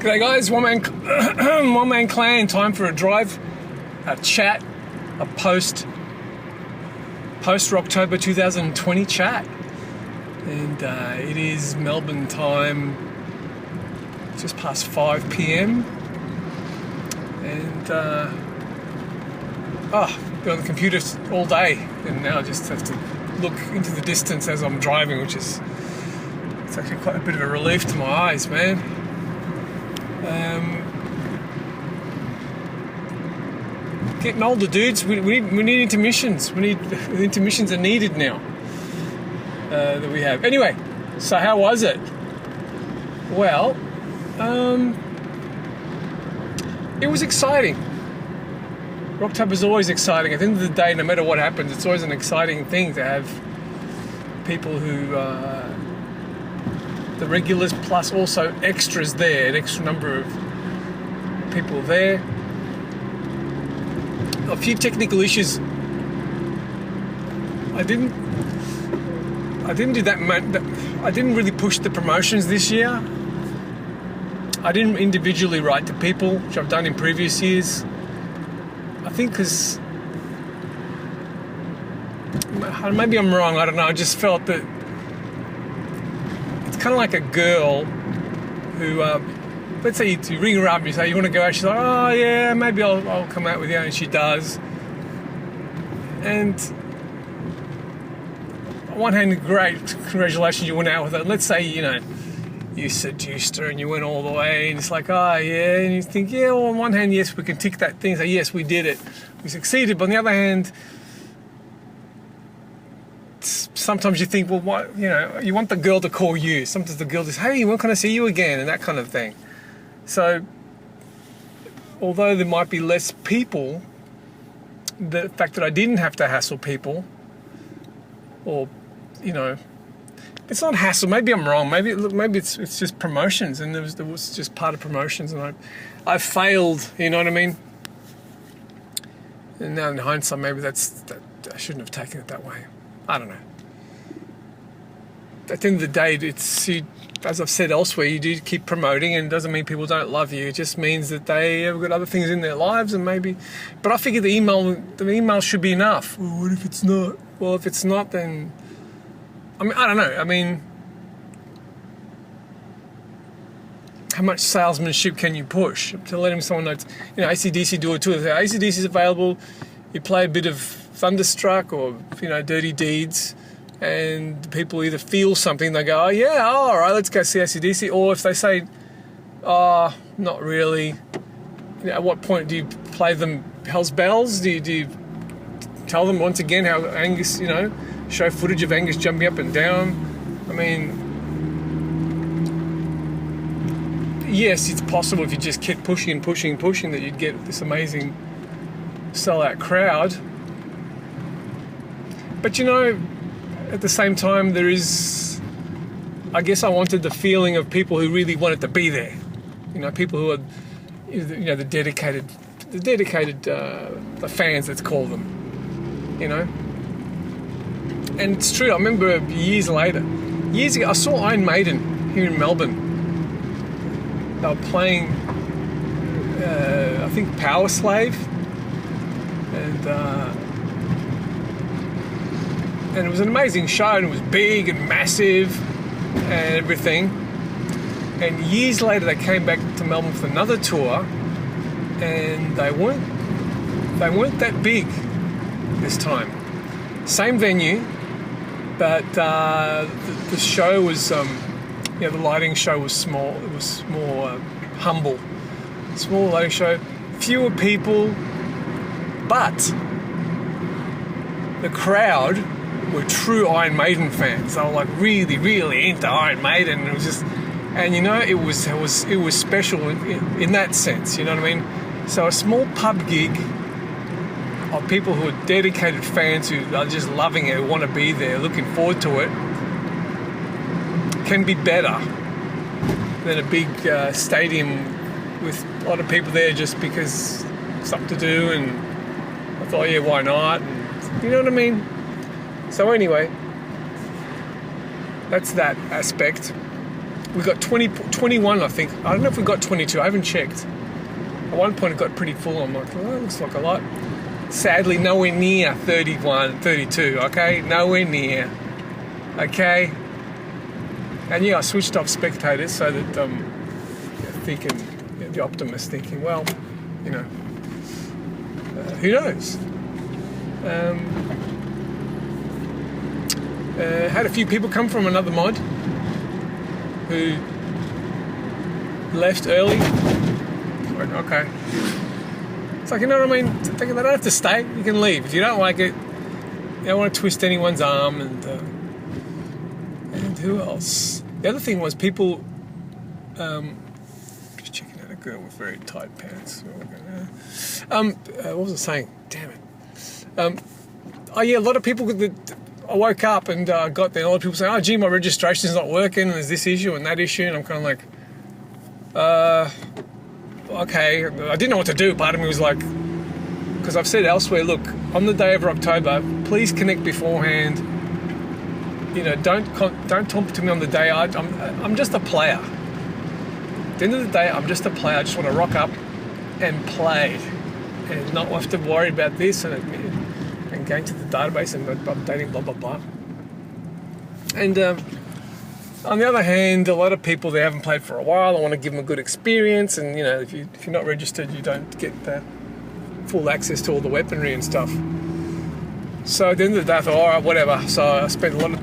G'day guys, OneManClan, time for a drive, a chat, a post Rock2ober 2020 chat. And it is Melbourne time, just past 5 p.m. And been on the computer all day, and now I just have to look into the distance as I'm driving, which is, it's actually quite a bit of a relief to my eyes, man. Getting older, dudes. We need intermissions. Intermissions are needed now that we have. Anyway, so how was it? Well, it was exciting. Rock2ober is always exciting. At the end of the day, no matter what happens, it's always an exciting thing to have people who the regulars plus also extras there, an extra number of people there. A few technical issues. I didn't do that much. I didn't really push the promotions this year. I didn't individually write to people, which I've done in previous years. I think because maybe I'm wrong. I don't know. I just felt that it's kind of like a girl who, let's say you ring her up and you say you want to go out. She's like, oh yeah, maybe I'll come out with you, and she does. And on one hand, great, congratulations, you went out with her. Let's say you seduced her and you went all the way, and it's like, oh yeah, and you think, yeah, well, on one hand, yes, we can tick that thing, say yes, we did it, we succeeded. But on the other hand, sometimes you think, well, what, you want the girl to call you. Sometimes the girl just, hey, when can I see you again, and that kind of thing. So, although there might be less people, the fact that I didn't have to hassle people, or, it's not hassle. Maybe I'm wrong. Maybe it's just promotions, and there was just part of promotions, and I failed. You know what I mean? And now in hindsight, maybe I shouldn't have taken it that way. I don't know. At the end of the day, as I've said elsewhere, you do keep promoting, and it doesn't mean people don't love you. It just means that they have got other things in their lives, and maybe. But I figure the email should be enough. Well, what if it's not? Well, if it's not, then I don't know. How much salesmanship can you push to letting someone know? AC/DC do it too. If AC/DC is available, you play a bit of Thunderstruck or Dirty Deeds, and people either feel something, they go, oh yeah, all right, let's go see AC/DC. Or if they say, oh, not really, at what point do you play them Hell's Bells? Do you tell them once again how Angus, show footage of Angus jumping up and down? Yes, it's possible if you just kept pushing and pushing and pushing that you'd get this amazing sellout crowd. But at the same time, there is, I guess I wanted the feeling of people who really wanted to be there. People who are, the dedicated the fans, let's call them. And it's true. I remember years ago, I saw Iron Maiden here in Melbourne. They were playing, I think, Power Slave, and it was an amazing show, and it was big and massive and everything. And years later, they came back to Melbourne for another tour, and they weren't that big this time. Same venue, but the show was, the lighting show was small. It was more humble. Small lighting show, fewer people, but the crowd were true Iron Maiden fans. They were like really, really into Iron Maiden. It was just, and it was special in that sense. You know what I mean? So a small pub gig of people who are dedicated fans, who are just loving it, who want to be there, looking forward to it, can be better than a big stadium with a lot of people there just because something to do, and I thought, yeah, why not? And, you know what I mean? So anyway, that's that aspect. we got 21, I think. I don't know if we got 22. I haven't checked. At one point, it got pretty full. I'm like, oh, that looks like a lot. Sadly, nowhere near 31, 32, okay? Nowhere near. Okay? And yeah, I switched off spectators so that the optimist thinking, well, you know, who knows? Had a few people come from another mod who left early. Okay. It's like, you know what I mean? They don't have to stay. You can leave. If you don't like it, you don't want to twist anyone's arm. And who else? The other thing was people... just checking out a girl with very tight pants. What was I saying? Damn it. Oh yeah, a lot of people... I woke up and got there, and a lot of people saying, oh gee, my registration's not working, and there's this issue and that issue, and I'm kind of like, okay. I didn't know what to do. Part of me was like, because I've said elsewhere, look, on the day of Rock2ober, please connect beforehand. You know, don't talk to me on the day. I'm just a player. At the end of the day, I'm just a player. I just want to rock up and play, and not have to worry about this and going to the database and updating blah blah blah. And on the other hand, a lot of people, they haven't played for a while. I want to give them a good experience, and you know, if you're not registered, you don't get full access to all the weaponry and stuff. So at the end of the day, I thought, all right, whatever. So I spent a lot of,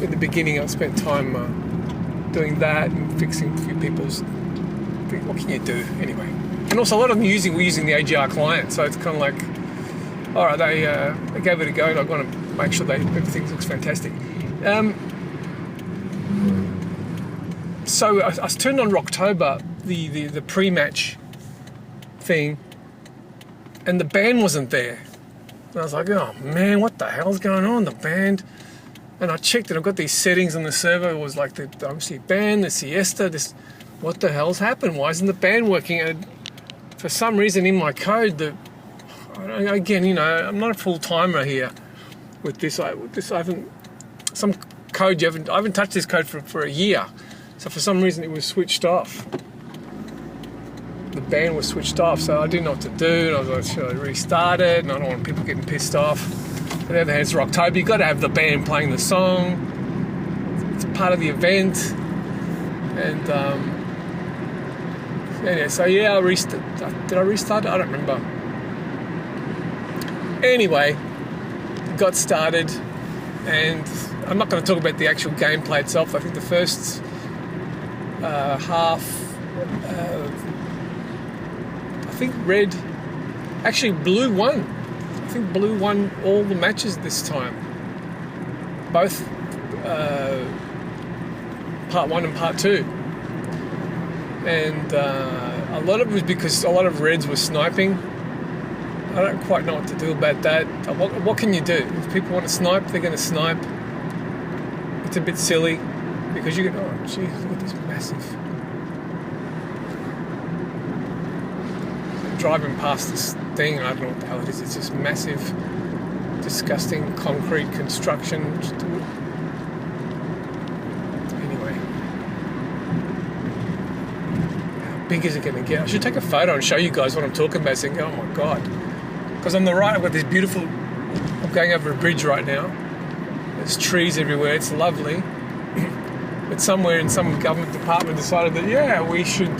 in the beginning, I spent time doing that and fixing a few people's. What can you do anyway? And also, a lot of them we're using the AGR client, so it's kind of like, all right, they gave it a go, and I want to make sure everything looks fantastic. So I turned on Rock2ober, the pre-match thing, and the band wasn't there. And I was like, oh man, what the hell's going on? The band. And I checked and I've got these settings on the server. It was like the obviously band, the siesta, this. What the hell's happened? Why isn't the band working? And for some reason in my code, again, you know, I'm not a full timer here with this. I haven't, some code I haven't touched this code for a year. So for some reason it was switched off. The band was switched off, so I didn't know what to do. And I was like, should I restart it? And I don't want people getting pissed off. On the other hand, it's Rock2ober. You've got to have the band playing the song. It's part of the event. And anyway, so yeah, I restarted. Did I restart it? I don't remember. Anyway, got started, and I'm not going to talk about the actual gameplay itself. I think the first half, I think Blue won. I think Blue won all the matches this time. Both part 1 and part 2. And a lot of it was because a lot of Reds were sniping. I don't quite know what to do about that. What can you do? If people want to snipe, they're going to snipe. It's a bit silly because you can, oh geez, look at this massive. Driving past this thing, I don't know what the hell it is. It's this massive, disgusting concrete construction. Anyway, how big is it going to get? I should take a photo and show you guys what I'm talking about. Saying, oh my god. Because on the right, I've got this beautiful... I'm going over a bridge right now. There's trees everywhere. It's lovely. But somewhere in some government department decided that, yeah, we should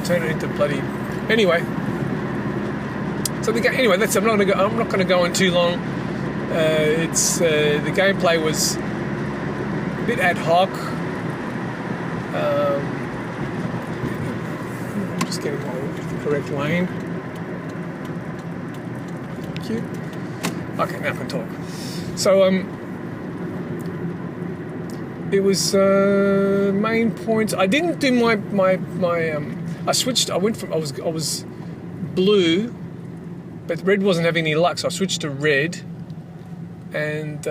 turn it into bloody... Anyway. So anyway, that's... I'm not going to go on too long. The gameplay was a bit ad hoc. I'm just getting the correct lane. Thank you. Okay, now I can talk. So it was main points. I didn't do my I switched. I went from I was blue, but red wasn't having any luck, so I switched to red. And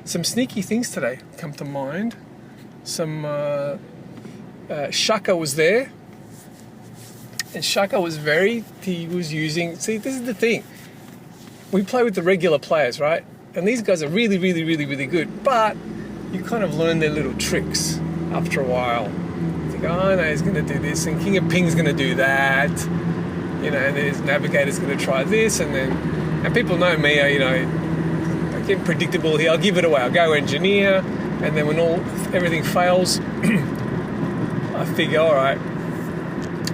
some sneaky things today come to mind. Some Shaka was there, and Shaka was he was using. See, this is the thing. We play with the regular players, right? And these guys are really, really, really, really good. But you kind of learn their little tricks after a while. You think, oh, no, he's going to do this, and King of Ping's going to do that. You know, and then his Navigator's going to try this, and people know me, I get predictable here. I'll give it away. I'll go engineer, and then when everything fails, I figure, all right,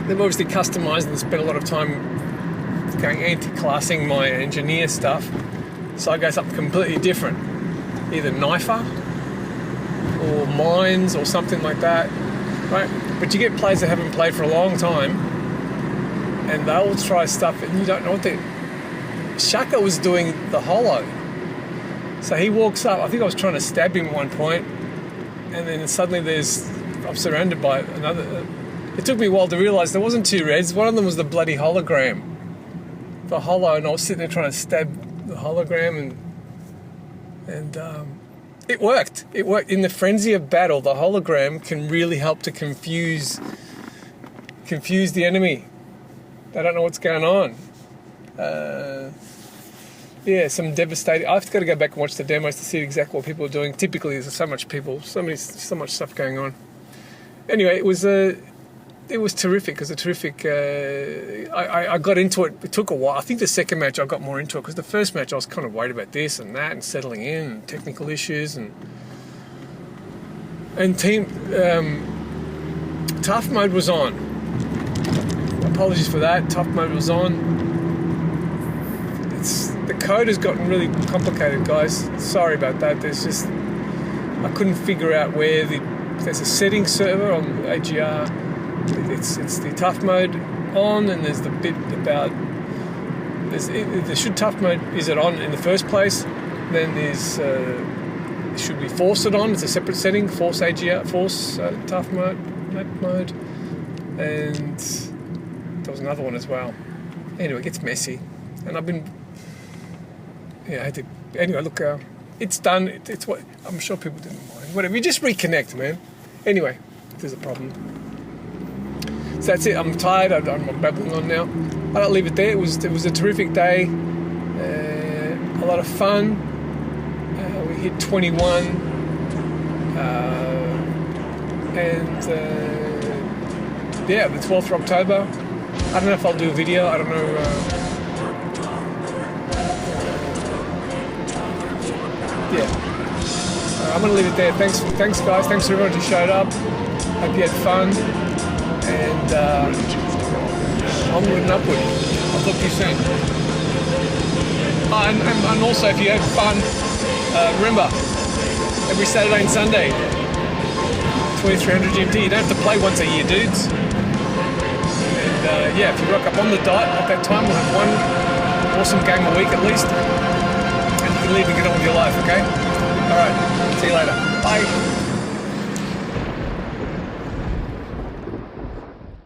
they've obviously customized and spent a lot of time going anti-classing my engineer stuff, so I go something completely different, either knifer or mines or something like that, right? But you get players that haven't played for a long time, and they'll try stuff and you don't know what they... Shaka was doing the holo, so he walks up. I think I was trying to stab him at one point, and then suddenly I'm surrounded by another. It took me a while to realise there wasn't two reds. One of them was the bloody hologram, the holo, and I was sitting there trying to stab the hologram, and it worked. It worked. In the frenzy of battle, the hologram can really help to confuse the enemy. They don't know what's going on. Yeah, some devastating. I've got to go back and watch the demos to see exactly what people are doing. Typically, there's so much stuff going on. Anyway, it was terrific. It was a terrific. I got into it. It took a while. I think the second match I got more into it, because the first match I was kind of worried about this and that and settling in and technical issues and team tough mode was on. Apologies for that. Tough mode was on. The code has gotten really complicated, guys. Sorry about that. I couldn't figure out where there's a setting server on AGR. It's the tough mode on, and there's the bit about tough mode, is it on in the first place? Then there's it should be force it on. It's a separate setting. Force AGR, force tough mode, map mode, and there was another one as well. Anyway, it gets messy, and I've been. Yeah, I had to. Anyway, look, it's done. It's what I'm sure people didn't mind. Whatever, you just reconnect, man. Anyway, there's a problem. So that's it. I'm tired. I'm babbling on now. I'll leave it there. It was a terrific day. A lot of fun. We hit 21, and yeah, the 12th of October. I don't know if I'll do a video. I don't know. Yeah, I'm going to leave it there. Thanks guys. Thanks to everyone who showed up. Hope you had fun. And onward and upward. I'll talk to you soon. And also, if you had fun, remember, every Saturday and Sunday, 2300 GMT. You don't have to play once a year, dudes. And yeah, if you rock up on the dot at that time, we'll have one awesome game a week at least. And you can leave and get on with your life, okay? Alright, see you later. Bye.